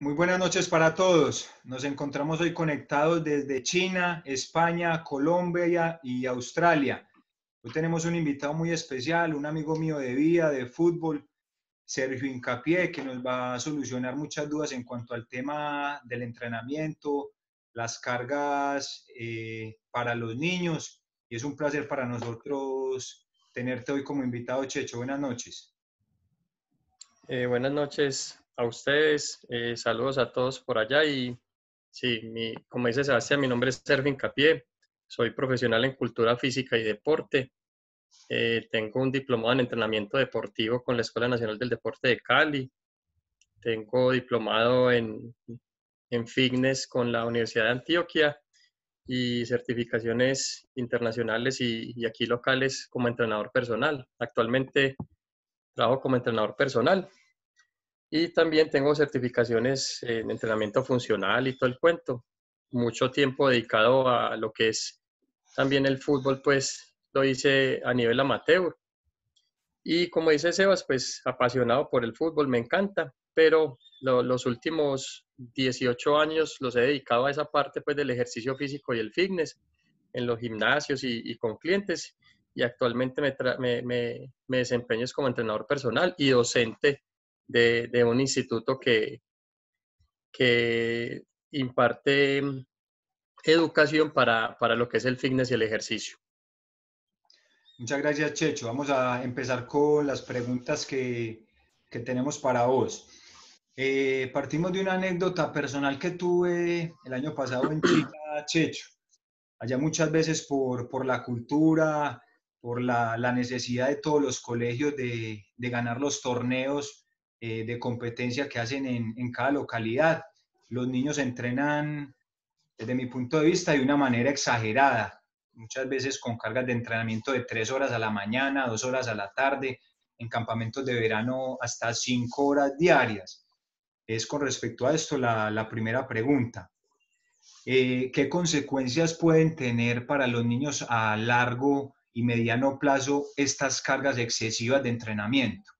Muy buenas noches para todos. Nos encontramos hoy conectados desde China, España, Colombia y Australia. Hoy tenemos un invitado muy especial, un amigo mío de vida, de fútbol, Sergio Hincapié, que nos va a solucionar muchas dudas en cuanto al tema del entrenamiento, las cargas para los niños. Y es un placer para nosotros tenerte hoy como invitado, Checho. Buenas noches. Buenas noches a ustedes, saludos a todos por allá y sí, como dice Sebastián, mi nombre es Sergio Hincapié, soy profesional en cultura física y deporte, tengo un diplomado en entrenamiento deportivo con la Escuela Nacional del Deporte de Cali, tengo diplomado en fitness con la Universidad de Antioquia y certificaciones internacionales y aquí locales como entrenador personal. Actualmente trabajo como entrenador personal. Y también tengo certificaciones en entrenamiento funcional y todo el cuento. Mucho tiempo dedicado a lo que es también el fútbol, pues lo hice a nivel amateur. Y como dice Sebas, pues apasionado por el fútbol, me encanta, pero los últimos 18 años los he dedicado a esa parte pues del ejercicio físico y el fitness en los gimnasios y con clientes. Y actualmente me desempeño como entrenador personal y docente de un instituto que imparte educación para lo que es el fitness y el ejercicio. Muchas gracias, Checho. Vamos a empezar con las preguntas que tenemos para vos. Partimos de una anécdota personal que tuve el año pasado en China, Checho. Allá muchas veces por la cultura, por la necesidad de todos los colegios de ganar los torneos de competencia que hacen en cada localidad. Los niños entrenan, desde mi punto de vista, de una manera exagerada, muchas veces con cargas de entrenamiento de 3 horas a la mañana, 2 horas a la tarde, en campamentos de verano hasta 5 horas diarias. Es con respecto a esto la primera pregunta. ¿Qué consecuencias pueden tener para los niños a largo y mediano plazo estas cargas excesivas de entrenamiento?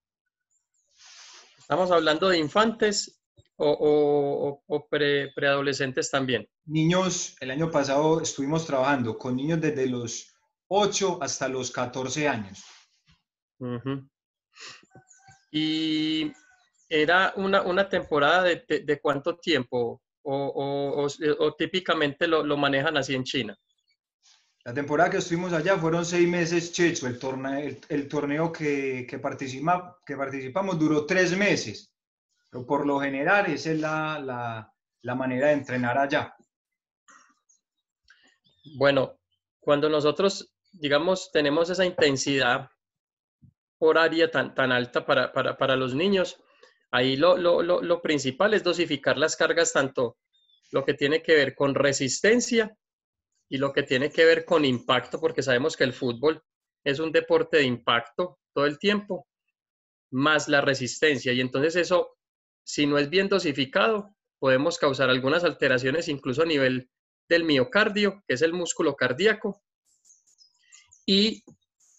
¿Estamos hablando de infantes o preadolescentes también? Niños, el año pasado estuvimos trabajando con niños desde los 8 hasta los 14 años. Uh-huh. Y era una temporada de cuánto tiempo o típicamente lo manejan así en China. La temporada que estuvimos allá fueron 6 meses, Checho. El torneo que participamos duró 3 meses. Pero por lo general esa es la manera de entrenar allá. Bueno, cuando nosotros, digamos, tenemos esa intensidad horaria tan alta para los niños, ahí lo principal es dosificar las cargas, tanto lo que tiene que ver con resistencia y lo que tiene que ver con impacto, porque sabemos que el fútbol es un deporte de impacto todo el tiempo, más la resistencia. Y entonces eso, si no es bien dosificado, podemos causar algunas alteraciones incluso a nivel del miocardio, que es el músculo cardíaco, y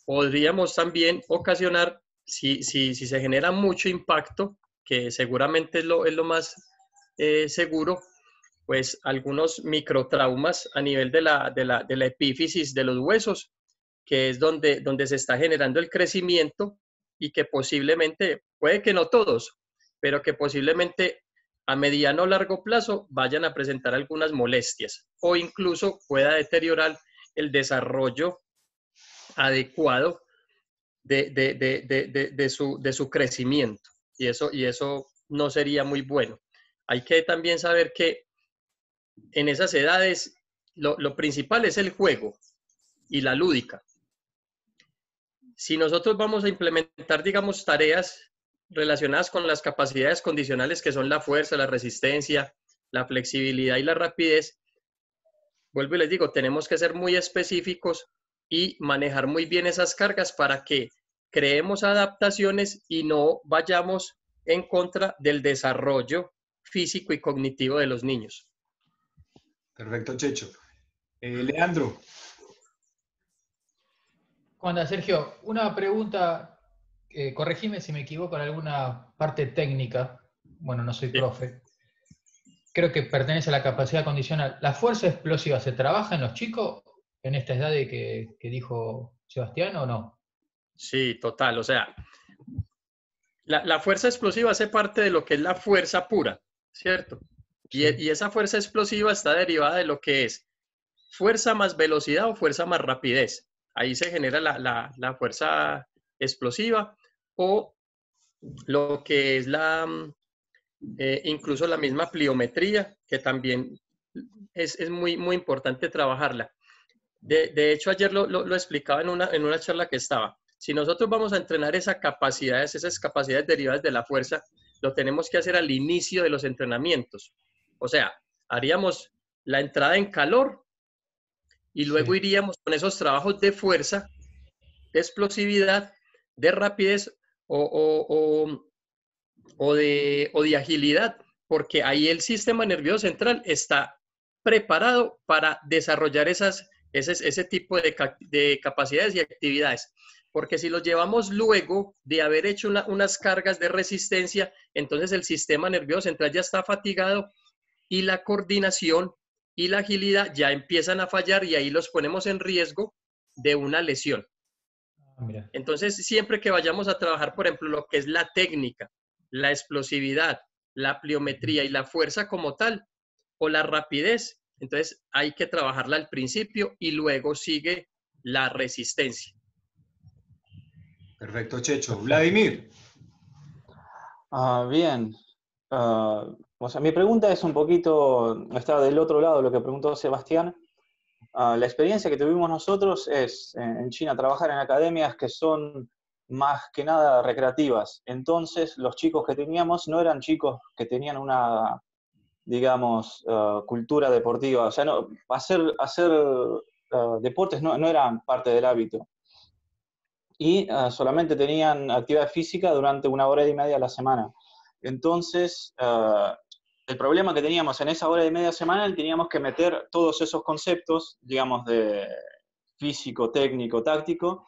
podríamos también ocasionar, si se genera mucho impacto, que seguramente es lo más seguro, pues algunos microtraumas a nivel de la epífisis de los huesos, que es donde se está generando el crecimiento y que posiblemente, puede que no todos, pero que posiblemente a mediano o largo plazo vayan a presentar algunas molestias o incluso pueda deteriorar el desarrollo adecuado de su crecimiento. Y eso no sería muy bueno. Hay que también saber que en esas edades lo principal es el juego y la lúdica. Si nosotros vamos a implementar, digamos, tareas relacionadas con las capacidades condicionales que son la fuerza, la resistencia, la flexibilidad y la rapidez, vuelvo y les digo, tenemos que ser muy específicos y manejar muy bien esas cargas para que creemos adaptaciones y no vayamos en contra del desarrollo físico y cognitivo de los niños. Perfecto, Checho. Leandro. ¿Cómo Sergio? Una pregunta, corregime si me equivoco en alguna parte técnica. Bueno, no soy Sí. profe. creo que pertenece a la capacidad condicional. ¿La fuerza explosiva se trabaja en los chicos en esta edad de que dijo Sebastián o no? Sí, total. O sea, la fuerza explosiva hace parte de lo que es la fuerza pura, ¿cierto? Sí. Y esa fuerza explosiva está derivada de lo que es fuerza más velocidad o fuerza más rapidez. Ahí se genera la fuerza explosiva o lo que es incluso la misma pliometría, que también es muy, muy importante trabajarla. De hecho, ayer lo explicaba en una charla que estaba. Si nosotros vamos a entrenar esas capacidades derivadas de la fuerza, lo tenemos que hacer al inicio de los entrenamientos. O sea, haríamos la entrada en calor y luego Sí. iríamos con esos trabajos de fuerza, de explosividad, de rapidez o de agilidad, porque ahí el sistema nervioso central está preparado para desarrollar ese tipo de capacidades y actividades. Porque si los llevamos luego de haber hecho unas cargas de resistencia, entonces el sistema nervioso central ya está fatigado y la coordinación y la agilidad ya empiezan a fallar y ahí los ponemos en riesgo de una lesión. Mira. Entonces, siempre que vayamos a trabajar, por ejemplo, lo que es la técnica, la explosividad, la pliometría y la fuerza como tal, o la rapidez, entonces hay que trabajarla al principio y luego sigue la resistencia. Perfecto, Checho. Vladimir. Bien. O sea, mi pregunta es un poquito, está del otro lado de lo que preguntó Sebastián. La experiencia que tuvimos nosotros es en China trabajar en academias que son más que nada recreativas. Entonces, los chicos que teníamos no eran chicos que tenían una, digamos, cultura deportiva. O sea, no, hacer deportes no eran parte del hábito. Y solamente tenían actividad física durante 1 hora y media a la semana. Entonces, el problema que teníamos en esa 1 hora y media semanal, teníamos que meter todos esos conceptos, digamos, de físico, técnico, táctico,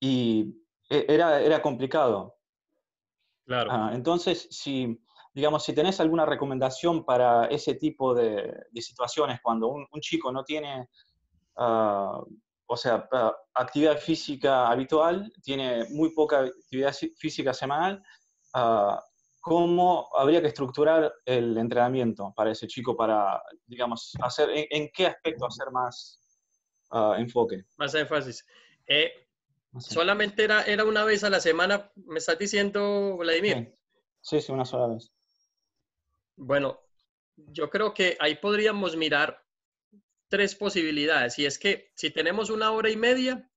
y era complicado. Claro. Entonces, digamos, si tenés alguna recomendación para ese tipo de situaciones, cuando un chico no tiene, o sea, actividad física habitual, tiene muy poca actividad física semanal, ¿cómo habría que estructurar el entrenamiento para ese chico para, digamos, hacer, en qué aspecto hacer más enfoque? Más énfasis. No sé. Solamente era una vez a la semana, ¿me estás diciendo, Vladimir? Sí, una sola vez. Bueno, yo creo que ahí podríamos mirar tres posibilidades. Y es que si tenemos 1 hora y media,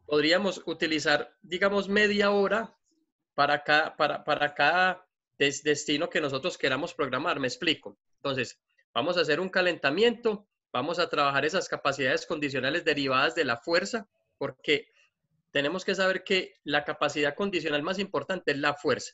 podríamos utilizar, digamos, media hora para cada destino que nosotros queramos programar. Me explico. Entonces, vamos a hacer un calentamiento, vamos a trabajar esas capacidades condicionales derivadas de la fuerza, porque tenemos que saber que la capacidad condicional más importante es la fuerza.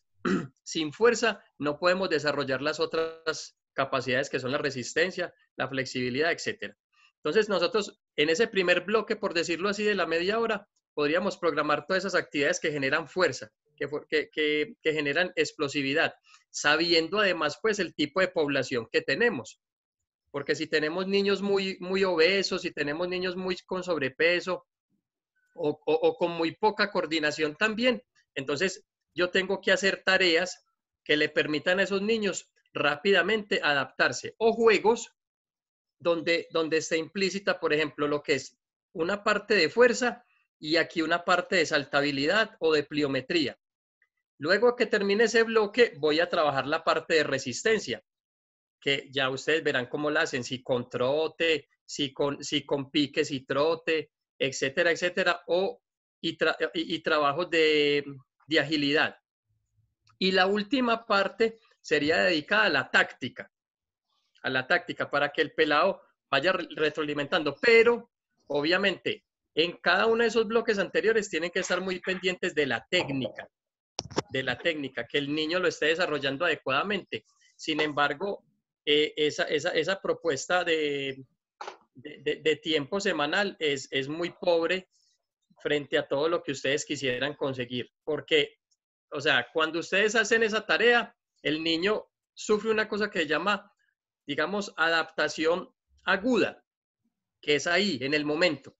Sin fuerza no podemos desarrollar las otras capacidades que son la resistencia, la flexibilidad, etc. Entonces nosotros en ese primer bloque, por decirlo así, de la media hora, podríamos programar todas esas actividades que generan fuerza, que generan explosividad, sabiendo además pues el tipo de población que tenemos. Porque si tenemos niños muy, muy obesos, si tenemos niños muy con sobrepeso o con muy poca coordinación también, entonces yo tengo que hacer tareas que le permitan a esos niños rápidamente adaptarse o juegos donde esté implícita, por ejemplo, lo que es una parte de fuerza y aquí una parte de saltabilidad o de pliometría. Luego que termine ese bloque, voy a trabajar la parte de resistencia, que ya ustedes verán cómo la hacen, si con trote, si con pique, si trote, etcétera, etcétera, y trabajos de agilidad. Y la última parte sería dedicada a la táctica, para que el pelado vaya retroalimentando. Pero, obviamente, en cada uno de esos bloques anteriores tienen que estar muy pendientes de la técnica, que el niño lo esté desarrollando adecuadamente. Sin embargo, esa propuesta de tiempo semanal es muy pobre frente a todo lo que ustedes quisieran conseguir. Porque, o sea, cuando ustedes hacen esa tarea, el niño sufre una cosa que se llama, digamos, adaptación aguda, que es ahí, en el momento.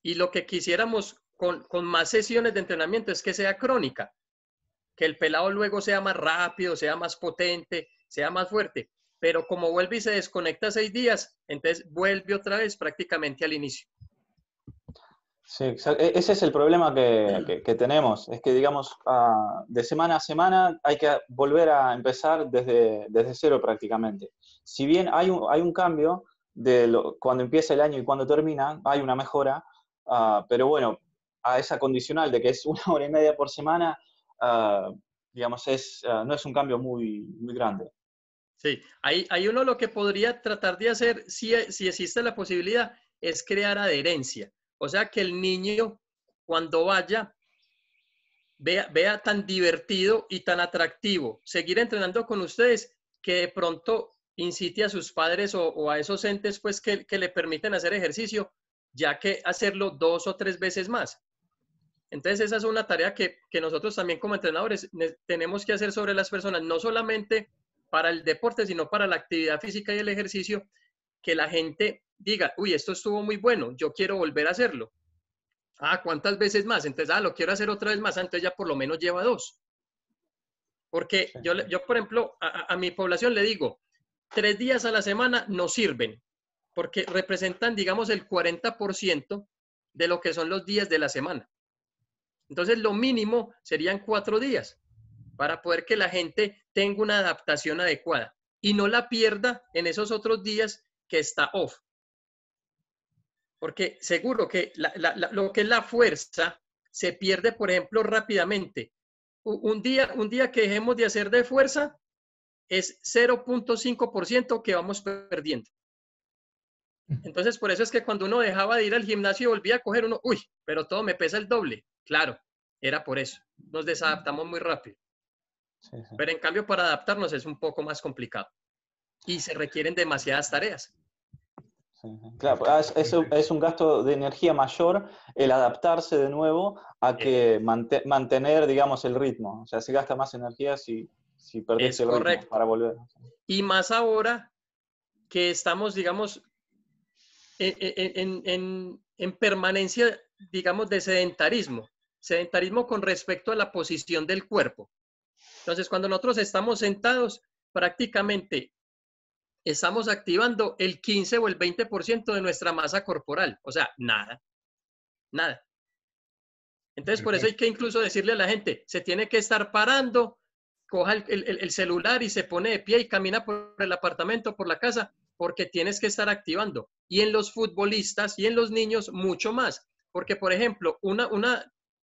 Y lo que quisiéramos con más sesiones de entrenamiento es que sea crónica, que el pelado luego sea más rápido, sea más potente, sea más fuerte. Pero como vuelve y se desconecta 6 días, entonces vuelve otra vez prácticamente al inicio. Sí, ese es el problema que tenemos, es que digamos, de semana a semana hay que volver a empezar desde cero prácticamente. Si bien hay un cambio cuando empieza el año y cuando termina, hay una mejora, pero bueno, a esa condicional de que es 1 hora y media por semana, digamos, no es un cambio muy, muy grande. Sí, hay uno lo que podría tratar de hacer, si existe la posibilidad, es crear adherencia. O sea, que el niño, cuando vaya, vea tan divertido y tan atractivo seguir entrenando con ustedes, que de pronto incite a sus padres o a esos entes pues, que le permiten hacer ejercicio, ya que hacerlo 2 o 3 veces más. Entonces, esa es una tarea que nosotros también como entrenadores tenemos que hacer sobre las personas, no solamente para el deporte, sino para la actividad física y el ejercicio, que la gente diga, uy, esto estuvo muy bueno, yo quiero volver a hacerlo. Ah, ¿cuántas veces más? Entonces, lo quiero hacer otra vez más, entonces ya por lo menos lleva 2. Porque Sí. yo por ejemplo, a mi población le digo, 3 días a la semana no sirven, porque representan, digamos, el 40% de lo que son los días de la semana. Entonces, lo mínimo serían 4 días para poder que la gente tenga una adaptación adecuada y no la pierda en esos otros días que está off. Porque seguro que lo que es la fuerza se pierde, por ejemplo, rápidamente. Un día que dejemos de hacer de fuerza es 0.5% que vamos perdiendo. Entonces, por eso es que cuando uno dejaba de ir al gimnasio y volvía a coger uno, uy, pero todo me pesa el doble. Claro, era por eso. Nos desadaptamos muy rápido. Sí, sí. Pero en cambio, para adaptarnos es un poco más complicado y se requieren demasiadas tareas. Sí, sí. Claro, es un gasto de energía mayor el adaptarse de nuevo a que mantener, digamos, el ritmo. O sea, se gasta más energía si perdés Es el ritmo correcto. para volver. Y más ahora que estamos, digamos, en permanencia, digamos, de sedentarismo. Sedentarismo con respecto a la posición del cuerpo. Entonces, cuando nosotros estamos sentados, prácticamente estamos activando el 15 o el 20% de nuestra masa corporal. O sea, nada, nada. Entonces, por eso hay que incluso decirle a la gente, se tiene que estar parando, coja el celular y se pone de pie y camina por el apartamento, por la casa, porque tienes que estar activando. Y en los futbolistas y en los niños mucho más. Porque, por ejemplo,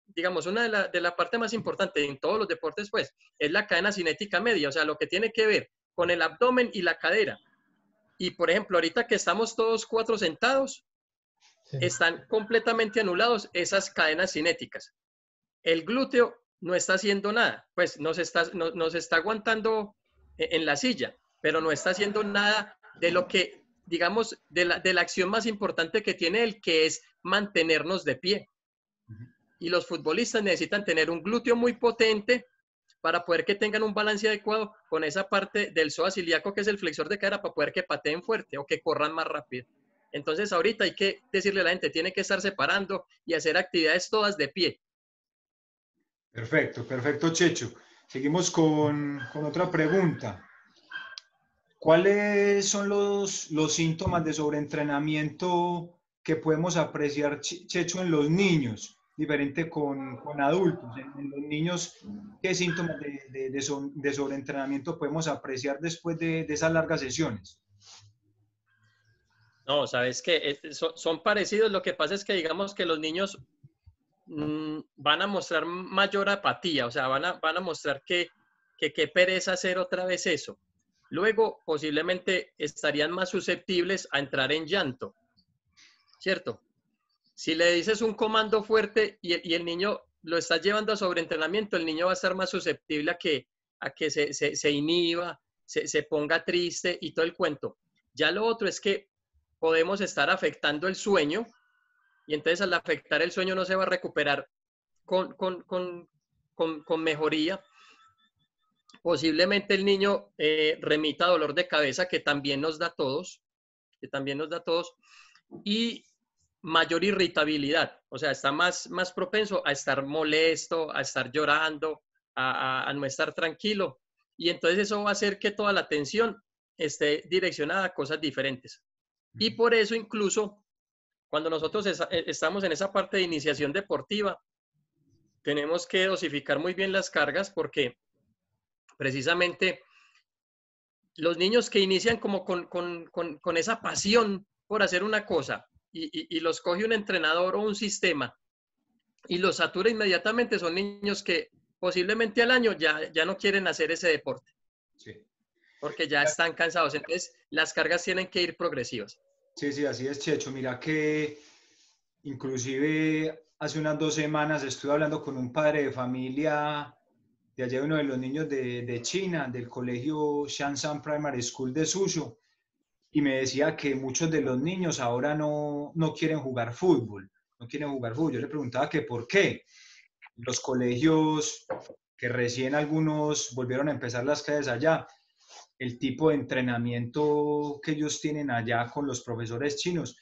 digamos, una de la parte más importante en todos los deportes, pues, es la cadena cinética media, o sea, lo que tiene que ver con el abdomen y la cadera. Y, por ejemplo, ahorita que estamos todos 4 sentados, Sí. están completamente anulados esas cadenas cinéticas. El glúteo no está haciendo nada, pues nos está aguantando en la silla, pero no está haciendo nada de lo que, digamos, de la acción más importante que tiene él, que es mantenernos de pie. Y los futbolistas necesitan tener un glúteo muy potente para poder que tengan un balance adecuado con esa parte del psoas ilíaco, que es el flexor de cadera, para poder que pateen fuerte o que corran más rápido. Entonces ahorita hay que decirle a la gente, tiene que estar separando y hacer actividades todas de pie. Perfecto, perfecto, Checho. Seguimos con otra pregunta. ¿Cuáles son los síntomas de sobreentrenamiento que podemos apreciar, Checho, en los niños? Diferente con adultos. En los niños, ¿qué síntomas de sobreentrenamiento podemos apreciar después de esas largas sesiones? No, sabes que son parecidos. Lo que pasa es que digamos que los niños van a mostrar mayor apatía, o sea, van a mostrar que qué pereza hacer otra vez eso. Luego, posiblemente estarían más susceptibles a entrar en llanto, ¿cierto? Si le dices un comando fuerte y el niño lo está llevando a sobreentrenamiento, el niño va a estar más susceptible a que se inhiba, se ponga triste y todo el cuento. Ya lo otro es que podemos estar afectando el sueño y entonces al afectar el sueño no se va a recuperar con mejoría. posiblemente el niño remita dolor de cabeza, que también nos da a todos, y mayor irritabilidad, o sea, está más propenso a estar molesto, a estar llorando, a no estar tranquilo, y entonces eso va a hacer que toda la atención esté direccionada a cosas diferentes. Y por eso incluso cuando nosotros estamos en esa parte de iniciación deportiva, tenemos que dosificar muy bien las cargas, porque precisamente los niños que inician como con esa pasión por hacer una cosa y los coge un entrenador o un sistema y los satura inmediatamente, son niños que posiblemente al año ya no quieren hacer ese deporte. Sí. Porque ya están cansados. Entonces, las cargas tienen que ir progresivas. Sí, sí, así es, Checho. Mira que inclusive hace unas 2 semanas estuve hablando con un padre de familia de allá, uno de los niños de China, del colegio Shanshan Primary School de Suzhou, y me decía que muchos de los niños ahora no quieren jugar fútbol, Yo le preguntaba que por qué. Los colegios que recién algunos volvieron a empezar las clases allá, el tipo de entrenamiento que ellos tienen allá con los profesores chinos,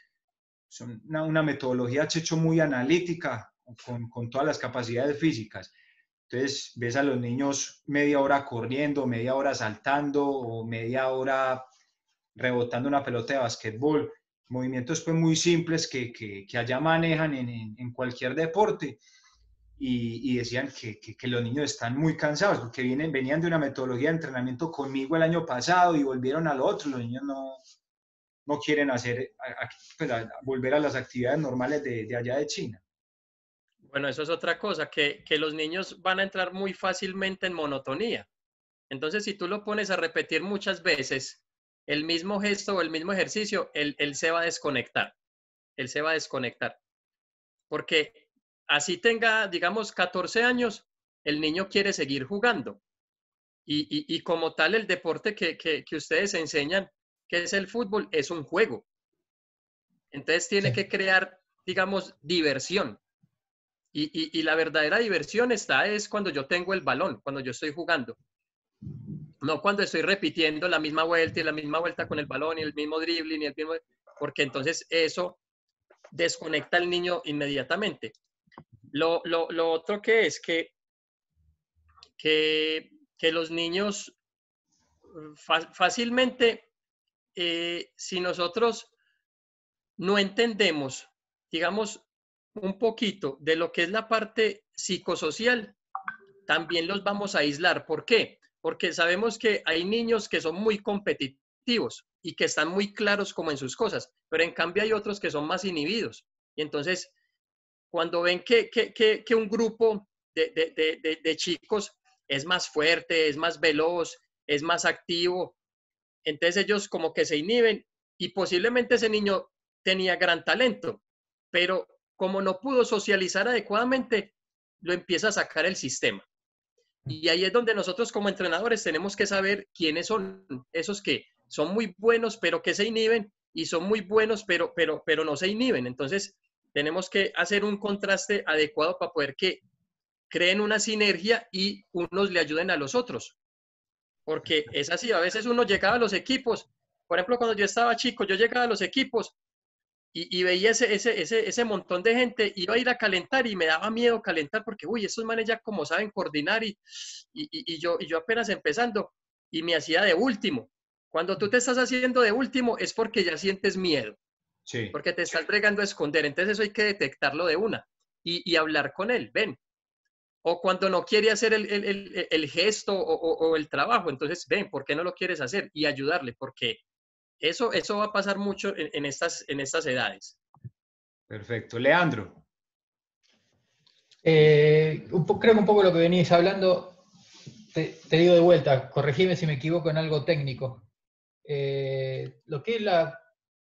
son una metodología, Checho, muy analítica, con todas las capacidades físicas. Entonces ves a los niños media hora corriendo, media hora saltando o media hora rebotando una pelota de basquetbol, movimientos pues muy simples que allá manejan en cualquier deporte. Y decían que los niños están muy cansados porque venían de una metodología de entrenamiento conmigo el año pasado y volvieron al otro. Los niños no quieren pues, volver a las actividades normales de allá de China. Bueno, eso es otra cosa, que los niños van a entrar muy fácilmente en monotonía. Entonces, si tú lo pones a repetir muchas veces el mismo gesto o el mismo ejercicio, él se va a desconectar. Él se va a desconectar. Porque así tenga, digamos, 14 años, el niño quiere seguir jugando. Y como tal, el deporte que ustedes enseñan, que es el fútbol, es un juego. Entonces tiene que crear, digamos, diversión. Y la verdadera diversión es cuando yo tengo el balón, cuando yo estoy jugando. No cuando estoy repitiendo la misma vuelta y la misma vuelta con el balón y el mismo dribbling y el mismo... Porque entonces eso desconecta al niño inmediatamente. Lo otro que es que los niños fácilmente, si nosotros no entendemos, digamos, un poquito de lo que es la parte psicosocial, también los vamos a aislar. ¿Por qué? Porque sabemos que hay niños que son muy competitivos y que están muy claros como en sus cosas, pero en cambio hay otros que son más inhibidos. Y entonces, cuando ven que un grupo de chicos es más fuerte, es más veloz, es más activo, entonces ellos como que se inhiben y posiblemente ese niño tenía gran talento, pero como no pudo socializar adecuadamente, lo empieza a sacar el sistema. Y ahí es donde nosotros como entrenadores tenemos que saber quiénes son esos que son muy buenos, pero que se inhiben, y son muy buenos, pero no se inhiben. Entonces, tenemos que hacer un contraste adecuado para poder que creen una sinergia y unos le ayuden a los otros. Porque es así, a veces uno llegaba a los equipos, por ejemplo, cuando yo estaba chico, yo llegaba a los equipos y veía ese montón de gente, iba a ir a calentar y me daba miedo calentar porque, uy, estos manes ya como saben coordinar y yo apenas empezando y me hacía de último. Cuando tú te estás haciendo de último es porque ya sientes miedo, Sí. porque te estás bregando a esconder. Entonces eso hay que detectarlo de una y hablar con él, ven. O cuando no quiere hacer el gesto o el trabajo, entonces ven, ¿por qué no lo quieres hacer? Y ayudarle, porque eso va a pasar mucho en estas edades. Perfecto. Leandro. Creo que un poco lo que venís hablando, te digo de vuelta, corregime si me equivoco en algo técnico. Lo que es la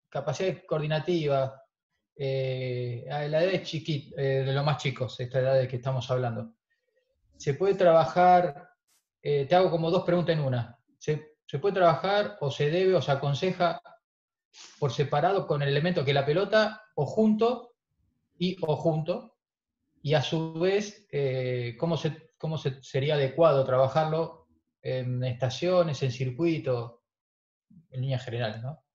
capacidad coordinativa, a la edad de los más chicos, esta edad de que estamos hablando, se puede trabajar, te hago como 2 preguntas en una. ¿Se puede trabajar o se debe o se aconseja por separado con el elemento que la pelota o junto? Y a su vez, ¿cómo sería adecuado trabajarlo en estaciones, en circuito, en línea general, ¿no?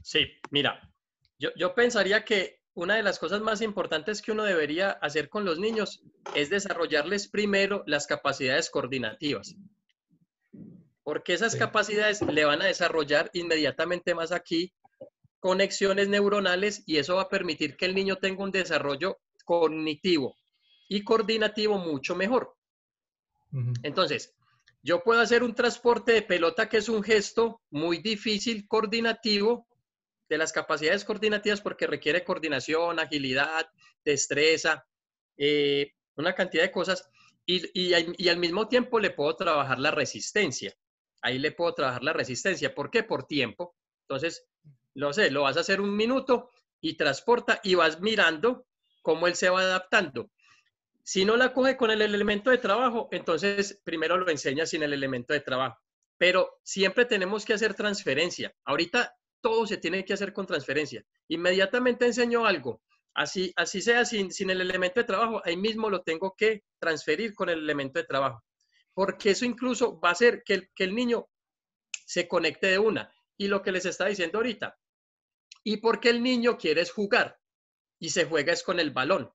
Sí, mira, yo pensaría que una de las cosas más importantes que uno debería hacer con los niños es desarrollarles primero las capacidades coordinativas, porque esas Sí. capacidades le van a desarrollar inmediatamente más aquí conexiones neuronales y eso va a permitir que el niño tenga un desarrollo cognitivo y coordinativo mucho mejor. Entonces, yo puedo hacer un transporte de pelota que es un gesto muy difícil coordinativo de las capacidades coordinativas porque requiere coordinación, agilidad, destreza, una cantidad de cosas y al mismo tiempo le puedo trabajar la resistencia. Ahí le puedo trabajar la resistencia. ¿Por qué? Por tiempo. Entonces, lo sé, lo vas a hacer 1 minuto y transporta y vas mirando cómo él se va adaptando. Si no la coge con el elemento de trabajo, entonces primero lo enseña sin el elemento de trabajo. Pero siempre tenemos que hacer transferencia. Ahorita todo se tiene que hacer con transferencia. Inmediatamente enseño algo. Así sea sin el elemento de trabajo, ahí mismo lo tengo que transferir con el elemento de trabajo. Porque eso incluso va a hacer que el niño se conecte de una. Y lo que les está diciendo ahorita. Y porque el niño quiere jugar y se juega es con el balón.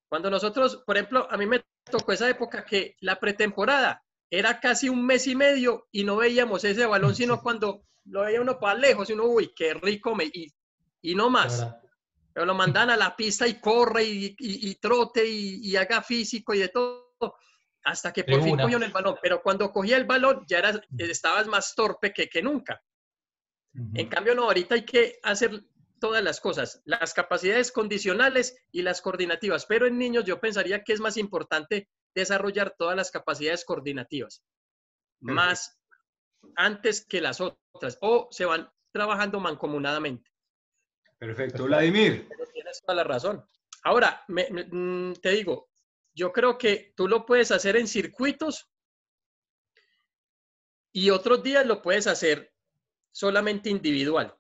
Cuando nosotros, por ejemplo, a mí me tocó esa época que la pretemporada era casi 1 mes y medio y no veíamos ese balón, sino cuando lo veía uno para lejos y uno, uy, qué rico, y no más. Pero lo mandan a la pista y corre y trote y haga físico y de todo, hasta que por fin cogió el balón. Pero cuando cogía el balón ya estabas más torpe que nunca. En cambio, no, ahorita hay que hacer todas las cosas, las capacidades condicionales y las coordinativas, pero en niños yo pensaría que es más importante desarrollar todas las capacidades coordinativas, más antes que las otras, o se van trabajando mancomunadamente. Perfecto. Vladimir. Pero tienes toda la razón. Ahora, te digo, yo creo que tú lo puedes hacer en circuitos y otros días lo puedes hacer solamente individual.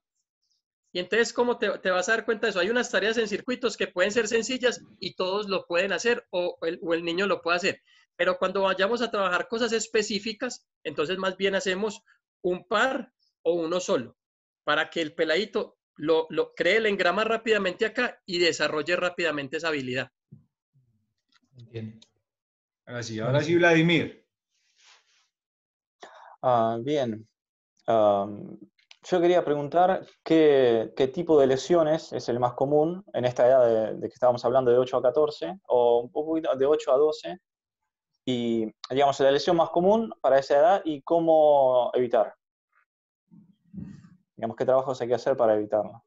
Y entonces, ¿cómo te vas a dar cuenta de eso? Hay unas tareas en circuitos que pueden ser sencillas y todos lo pueden hacer o el niño lo puede hacer. Pero cuando vayamos a trabajar cosas específicas, entonces más bien hacemos un par o uno solo para que el peladito lo cree el engrama rápidamente acá y desarrolle rápidamente esa habilidad. Entiendo. Ahora sí, Vladimir. Bien. Yo quería preguntar qué tipo de lesiones es el más común en esta edad de que estábamos hablando de 8 a 14 o un poquito de 8 a 12 y digamos la lesión más común para esa edad y cómo evitar. Digamos, qué trabajos hay que hacer para evitarlo.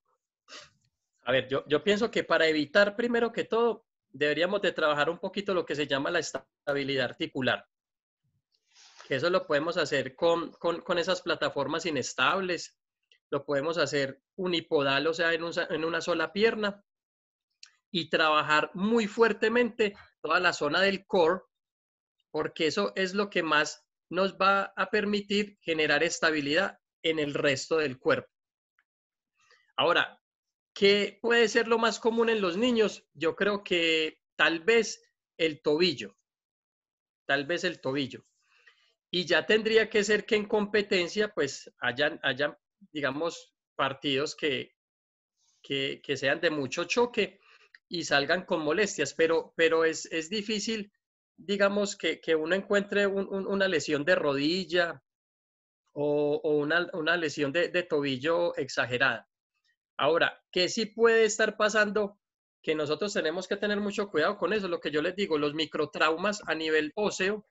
A ver, yo pienso que para evitar primero que todo deberíamos de trabajar un poquito lo que se llama la estabilidad articular. Que eso lo podemos hacer con esas plataformas inestables. Lo podemos hacer unipodal, o sea, en una sola pierna, y trabajar muy fuertemente toda la zona del core, porque eso es lo que más nos va a permitir generar estabilidad en el resto del cuerpo. Ahora, ¿qué puede ser lo más común en los niños? Yo creo que tal vez el tobillo. Y ya tendría que ser que en competencia pues hayan digamos, partidos que sean de mucho choque y salgan con molestias, pero es difícil, digamos, que uno encuentre una lesión de rodilla o una lesión de tobillo exagerada. Ahora, ¿qué sí puede estar pasando? Que nosotros tenemos que tener mucho cuidado con eso, lo que yo les digo, los microtraumas a nivel óseo,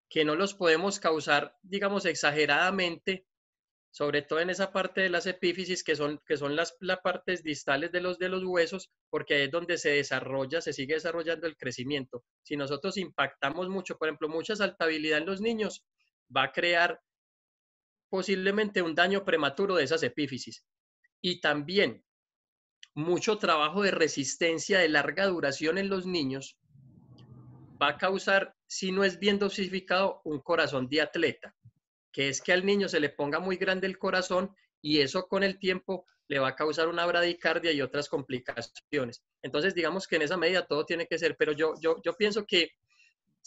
que no los podemos causar, digamos, exageradamente, sobre todo en esa parte de las epífisis, que son las partes distales de los huesos, porque es donde se sigue desarrollando el crecimiento. Si nosotros impactamos mucho, por ejemplo, mucha saltabilidad en los niños, va a crear posiblemente un daño prematuro de esas epífisis. Y también mucho trabajo de resistencia de larga duración en los niños va a causar, si no es bien dosificado, un corazón de atleta, que es que al niño se le ponga muy grande el corazón y eso con el tiempo le va a causar una bradicardia y otras complicaciones. Entonces, digamos que en esa medida todo tiene que ser, pero yo pienso que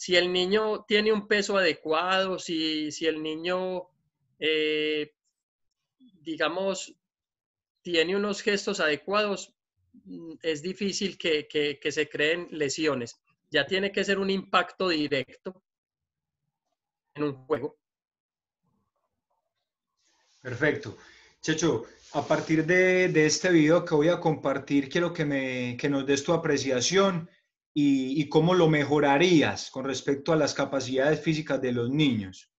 si el niño tiene un peso adecuado, si el niño, digamos, tiene unos gestos adecuados, es difícil que se creen lesiones. Ya tiene que ser un impacto directo en un juego. Perfecto. Checho, a partir de este video que voy a compartir, quiero que nos des tu apreciación y cómo lo mejorarías con respecto a las capacidades físicas de los niños.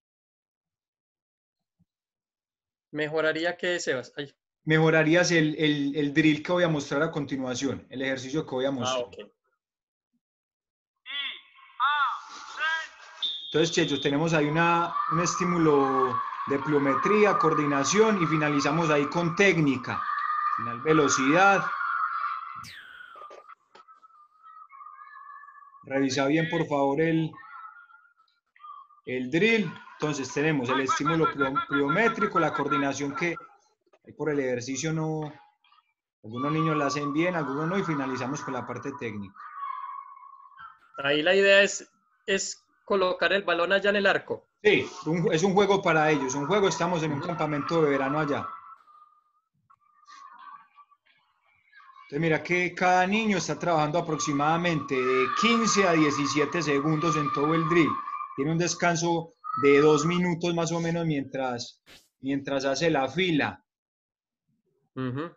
¿Mejoraría qué, Sebas? Ay. Mejorarías el drill que voy a mostrar a continuación, el ejercicio que voy a mostrar. Ok. Entonces, Checho, tenemos ahí un estímulo de pliometría, coordinación y finalizamos ahí con técnica. Final, velocidad. Revisa bien, por favor, el drill. Entonces tenemos el estímulo pliométrico, la coordinación que por el ejercicio no, algunos niños la hacen bien, algunos no, y finalizamos con la parte técnica. Ahí la idea es colocar el balón allá en el arco. Sí, es un juego para ellos, un juego, estamos en un campamento de verano allá. Entonces mira que cada niño está trabajando aproximadamente de 15 a 17 segundos en todo el drill. Tiene un descanso de 2 minutos más o menos mientras hace la fila. Uh-huh.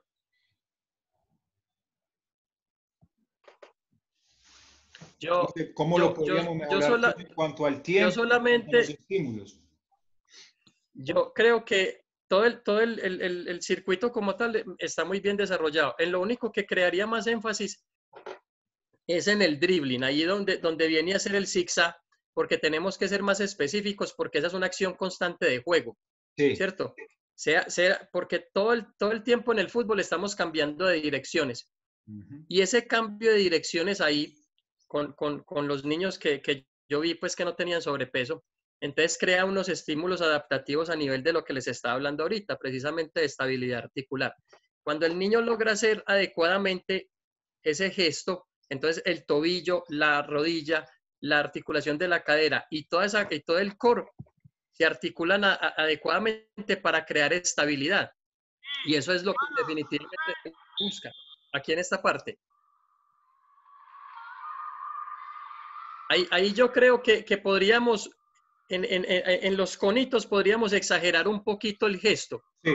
¿Cómo lo podríamos mejorar en cuanto al tiempo, solamente, a los estímulos? Yo creo que todo el circuito como tal está muy bien desarrollado. En lo único que crearía más énfasis es en el dribbling, ahí donde viene a ser el zigzag, porque tenemos que ser más específicos, porque esa es una acción constante de juego, sí. ¿cierto? Porque todo el tiempo en el fútbol estamos cambiando de direcciones. Uh-huh. Y ese cambio de direcciones ahí, con los niños que yo vi pues que no tenían sobrepeso, entonces crea unos estímulos adaptativos a nivel de lo que les estaba hablando ahorita, precisamente de estabilidad articular. Cuando el niño logra hacer adecuadamente ese gesto, entonces el tobillo, la rodilla, la articulación de la cadera y todo el core se articulan adecuadamente para crear estabilidad. Y eso es lo que definitivamente busca aquí en esta parte. Ahí yo creo que podríamos, en los conitos, podríamos exagerar un poquito el gesto. Sí,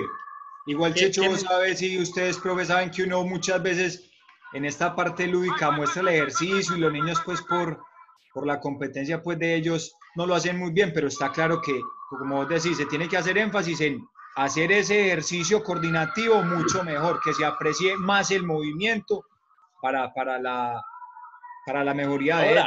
igual Checho, vos sabes, y ustedes, profe, saben que uno muchas veces en esta parte lúdica muestra el ejercicio y los niños, pues, por la competencia, pues, de ellos, no lo hacen muy bien, pero está claro que, como vos decís, se tiene que hacer énfasis en hacer ese ejercicio coordinativo mucho mejor, que se aprecie más el movimiento para la mejoría de ellos.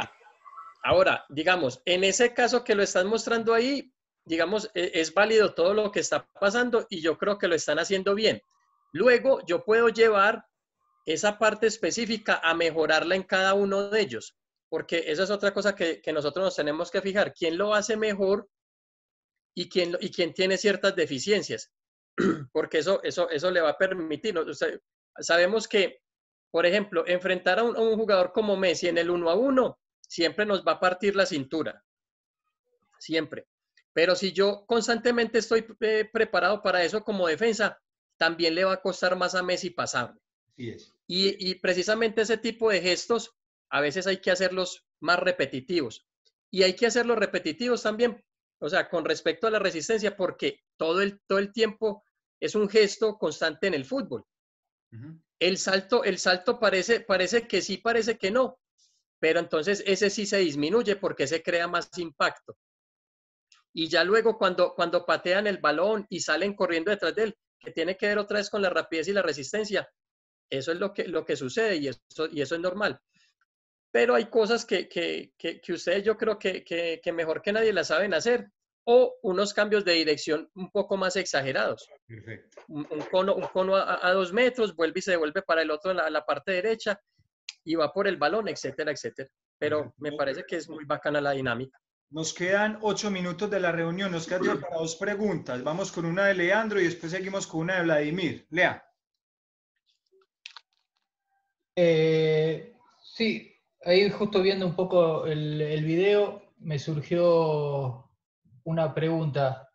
Ahora, digamos, en ese caso que lo están mostrando ahí, digamos, es válido todo lo que está pasando y yo creo que lo están haciendo bien. Luego, yo puedo llevar esa parte específica a mejorarla en cada uno de ellos, porque esa es otra cosa que nosotros nos tenemos que fijar, quién lo hace mejor y quién tiene ciertas deficiencias, porque eso le va a permitir. O sea, sabemos que, por ejemplo, enfrentar a un jugador como Messi en el 1-1, siempre nos va a partir la cintura, siempre. Pero si yo constantemente estoy preparado para eso como defensa, también le va a costar más a Messi pasarlo. Yes. Y precisamente ese tipo de gestos, a veces hay que hacerlos más repetitivos. Y hay que hacerlos repetitivos también, o sea, con respecto a la resistencia, porque todo el tiempo es un gesto constante en el fútbol. Uh-huh. El salto parece que sí, parece que no. Pero entonces ese sí se disminuye porque se crea más impacto. Y ya luego cuando patean el balón y salen corriendo detrás de él, que tiene que ver otra vez con la rapidez y la resistencia, eso es lo que sucede y eso es normal. Pero hay cosas que ustedes yo creo que mejor que nadie las saben hacer, o unos cambios de dirección un poco más exagerados. Perfecto. Un cono a 2 metros, vuelve y se devuelve para el otro, la parte derecha, y va por el balón, etcétera, etcétera. Pero me parece que es muy bacana la dinámica. Nos quedan 8 minutos de la reunión, nos quedan para 2 preguntas. Vamos con una de Leandro y después seguimos con una de Vladimir. Lea. Sí, ahí justo viendo un poco el video, me surgió una pregunta.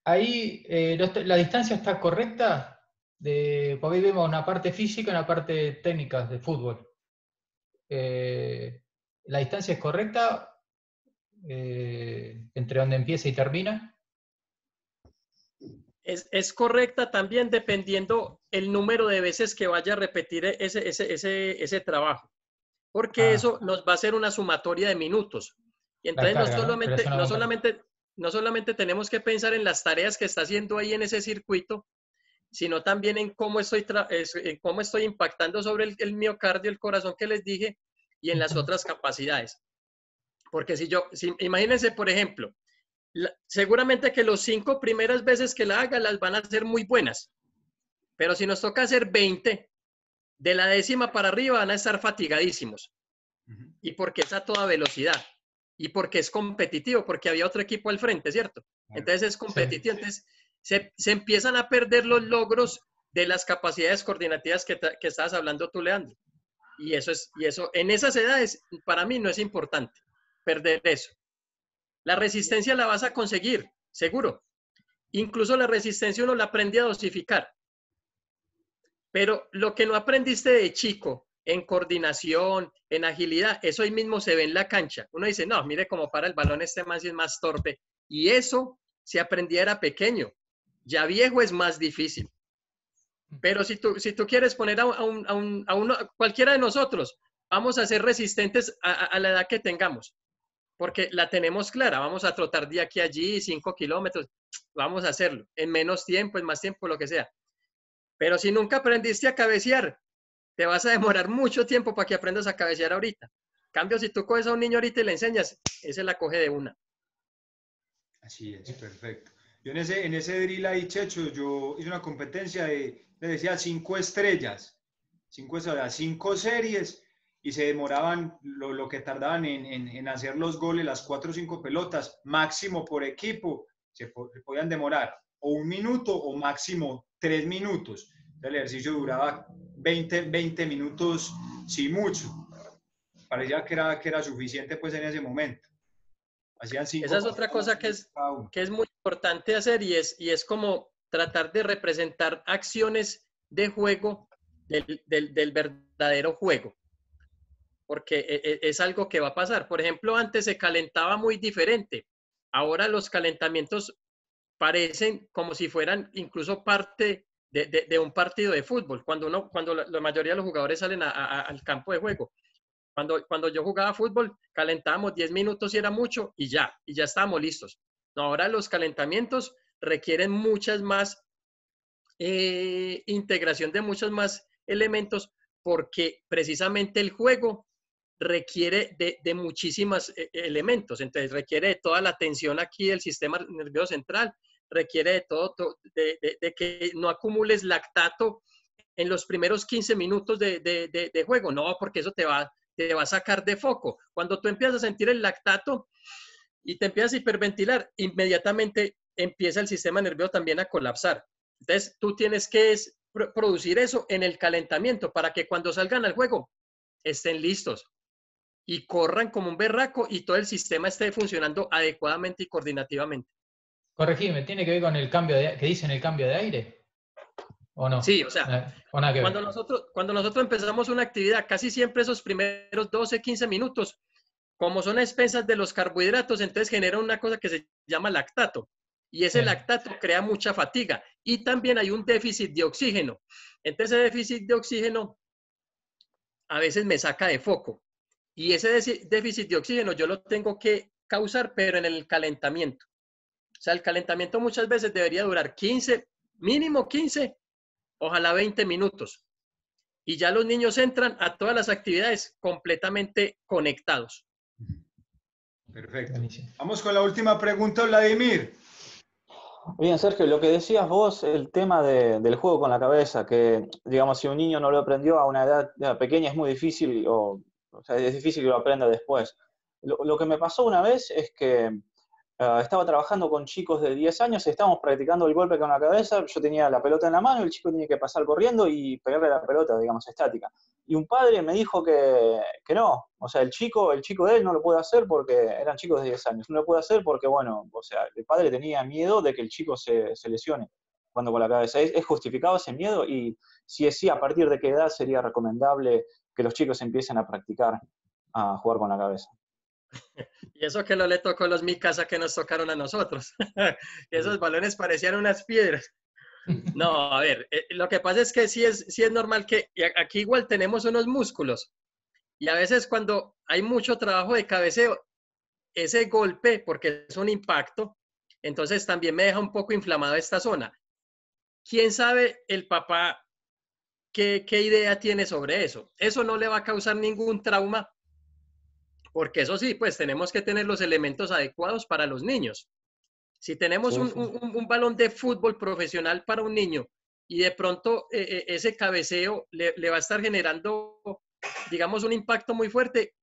Ahí, ¿la distancia está correcta? Porque ahí vemos una parte física y una parte técnica de fútbol. ¿La distancia es correcta entre donde empieza y termina? Es correcta también dependiendo el número de veces que vaya a repetir ese trabajo, porque eso nos va a hacer una sumatoria de minutos. Y entonces La carga, ¿no? no solamente tenemos que pensar en las tareas que está haciendo ahí en ese circuito, sino también en cómo estoy impactando sobre el miocardio, el corazón que les dije, y en las otras capacidades. Porque imagínense, por ejemplo, seguramente que los 5 primeras veces que la haga las van a hacer muy buenas, pero si nos toca hacer 20, de la 10ª para arriba van a estar fatigadísimos. Y porque es a toda velocidad. Y porque es competitivo, porque había otro equipo al frente, ¿cierto? Entonces es competitivo. Sí. Entonces se empiezan a perder los logros de las capacidades coordinativas que estabas hablando tú, Leandro. Y eso en esas edades, para mí no es importante perder eso. La resistencia la vas a conseguir, seguro. Incluso la resistencia uno la aprende a dosificar. Pero lo que no aprendiste de chico, en coordinación, en agilidad, eso ahí mismo se ve en la cancha. Uno dice, no, mire cómo para el balón este man si es más torpe. Y eso se aprendía era pequeño. Ya viejo es más difícil. Pero si tú quieres poner a cualquiera de nosotros, vamos a ser resistentes a la edad que tengamos. Porque la tenemos clara, vamos a trotar de aquí a allí, 5 kilómetros, vamos a hacerlo, en menos tiempo, en más tiempo, lo que sea. Pero si nunca aprendiste a cabecear, te vas a demorar mucho tiempo para que aprendas a cabecear ahorita. En cambio, si tú coges a un niño ahorita y le enseñas, ese la coge de una. Así es, perfecto. Yo en ese drill ahí, Checho, yo hice una competencia le decía 5 estrellas, 5 series, y se demoraban lo que tardaban en hacer los goles, las 4 o 5 pelotas, máximo por equipo, se podían demorar o 1 minuto o máximo 3 minutos. El ejercicio duraba 20 minutos, si mucho. Parecía que era suficiente pues en ese momento. Hacían 5. Esa es otra cosa que es muy importante hacer y es como tratar de representar acciones de juego del verdadero juego. Porque es algo que va a pasar. Por ejemplo, antes se calentaba muy diferente. Ahora los calentamientos parecen como si fueran incluso parte de un partido de fútbol, cuando la mayoría de los jugadores salen al campo de juego. Cuando yo jugaba fútbol, calentábamos 10 minutos y era mucho y ya estábamos listos. No, ahora los calentamientos requieren muchas más integración de muchos más elementos porque precisamente el juego requiere de muchísimos elementos. Entonces requiere de toda la atención aquí del sistema nervioso central, requiere de todo, de que no acumules lactato en los primeros 15 minutos de juego. No, porque eso te va a sacar de foco. Cuando tú empiezas a sentir el lactato y te empiezas a hiperventilar, inmediatamente empieza el sistema nervioso también a colapsar. Entonces tú tienes que producir eso en el calentamiento para que cuando salgan al juego estén listos y corran como un berraco y todo el sistema esté funcionando adecuadamente y coordinativamente. Corregime, ¿tiene que ver con el cambio que dicen el cambio de aire? ¿O no? Sí, o sea, cuando nosotros empezamos una actividad, casi siempre esos primeros 12, 15 minutos, como son expensas de los carbohidratos, entonces genera una cosa que se llama lactato. Y ese lactato crea mucha fatiga. Y también hay un déficit de oxígeno. Entonces ese déficit de oxígeno a veces me saca de foco. Y ese déficit de oxígeno yo lo tengo que causar, pero en el calentamiento. O sea, el calentamiento muchas veces debería durar 15, mínimo 15, ojalá 20 minutos. Y ya los niños entran a todas las actividades completamente conectados. Perfecto. Vamos con la última pregunta, Vladimir. Bien, Sergio, lo que decías vos, el tema del juego con la cabeza, que digamos, si un niño no lo aprendió a una edad pequeña es muy difícil, o sea, es difícil que lo aprenda después. Lo que me pasó una vez es que estaba trabajando con chicos de 10 años y estábamos practicando el golpe con la cabeza. Yo tenía la pelota en la mano y el chico tenía que pasar corriendo y pegarle la pelota, digamos, estática. Y un padre me dijo que no, o sea, el chico de él no lo puede hacer porque eran chicos de 10 años. No lo puede hacer porque, bueno, o sea, el padre tenía miedo de que el chico se lesione cuando con la cabeza. ¿Es justificado ese miedo? Y si es sí, ¿a partir de qué edad sería recomendable que los chicos empiecen a practicar a jugar con la cabeza? Y eso que no le tocó los Mikasa que nos tocaron a nosotros. Esos balones parecían unas piedras. No, a ver, lo que pasa es que sí es normal que aquí igual tenemos unos músculos y a veces cuando hay mucho trabajo de cabeceo, ese golpe, porque es un impacto, entonces también me deja un poco inflamado esta zona. ¿Quién sabe el papá qué idea tiene sobre eso? Eso no le va a causar ningún trauma, porque eso sí, pues tenemos que tener los elementos adecuados para los niños. Si tenemos Sí, sí. un balón de fútbol profesional para un niño y de pronto ese cabeceo le va a estar generando, digamos, un impacto muy fuerte,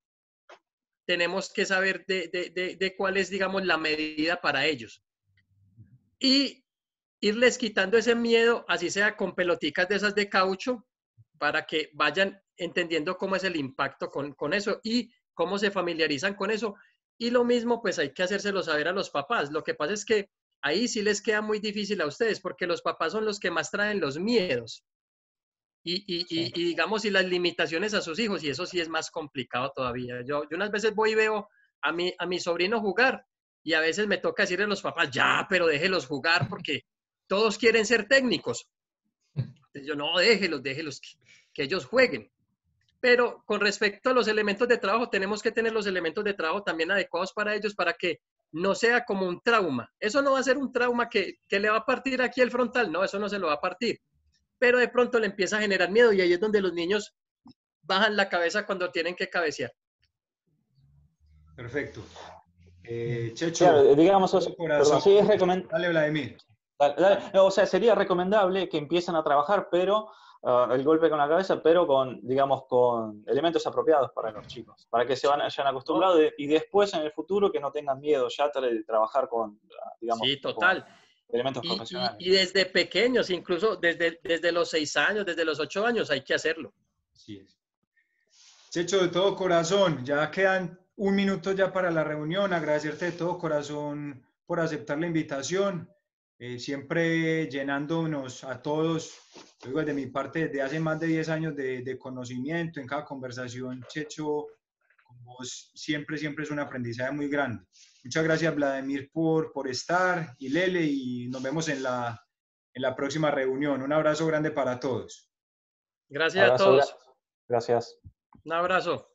tenemos que saber de cuál es, digamos, la medida para ellos. Y irles quitando ese miedo, así sea con peloticas de esas de caucho, para que vayan entendiendo cómo es el impacto con eso y cómo se familiarizan con eso. Y lo mismo, pues hay que hacérselo saber a los papás. Lo que pasa es que ahí sí les queda muy difícil a ustedes, porque los papás son los que más traen los miedos y digamos, y las limitaciones a sus hijos, y eso sí es más complicado todavía. Yo unas veces voy y veo a mi sobrino jugar, y a veces me toca decirle a los papás, ya, pero déjelos jugar, porque todos quieren ser técnicos. Entonces yo, no, déjelos, que ellos jueguen. Pero con respecto a los elementos de trabajo, tenemos que tener los elementos de trabajo también adecuados para ellos, para que no sea como un trauma. Eso no va a ser un trauma que le va a partir aquí el frontal, no, eso no se lo va a partir. Pero de pronto le empieza a generar miedo y ahí es donde los niños bajan la cabeza cuando tienen que cabecear. Perfecto. Bien. Checho, Claro, digamos, todo perdón, corazón. sí, es recomendable. Dale, Vladimir. No, o sea, sería recomendable que empiecen a trabajar, pero el golpe con la cabeza, pero con, digamos, con elementos apropiados para los chicos, para que se hayan acostumbrado y después en el futuro que no tengan miedo ya de trabajar con, digamos, Sí, con total. elementos profesionales. Y desde pequeños, incluso desde los 6 años, desde los 8 años, hay que hacerlo. Así es. Checho, de todo corazón, ya quedan un minuto ya para la reunión. Agradecerte de todo corazón por aceptar la invitación, siempre llenándonos a todos, digo, de mi parte, desde hace más de 10 años de conocimiento en cada conversación. Checho, con vos siempre es un aprendizaje muy grande. Muchas gracias, Vladimir, por estar, y Lele, y nos vemos en la próxima reunión. Un abrazo grande para todos. Gracias a Abrazo, todos. gracias. Un abrazo.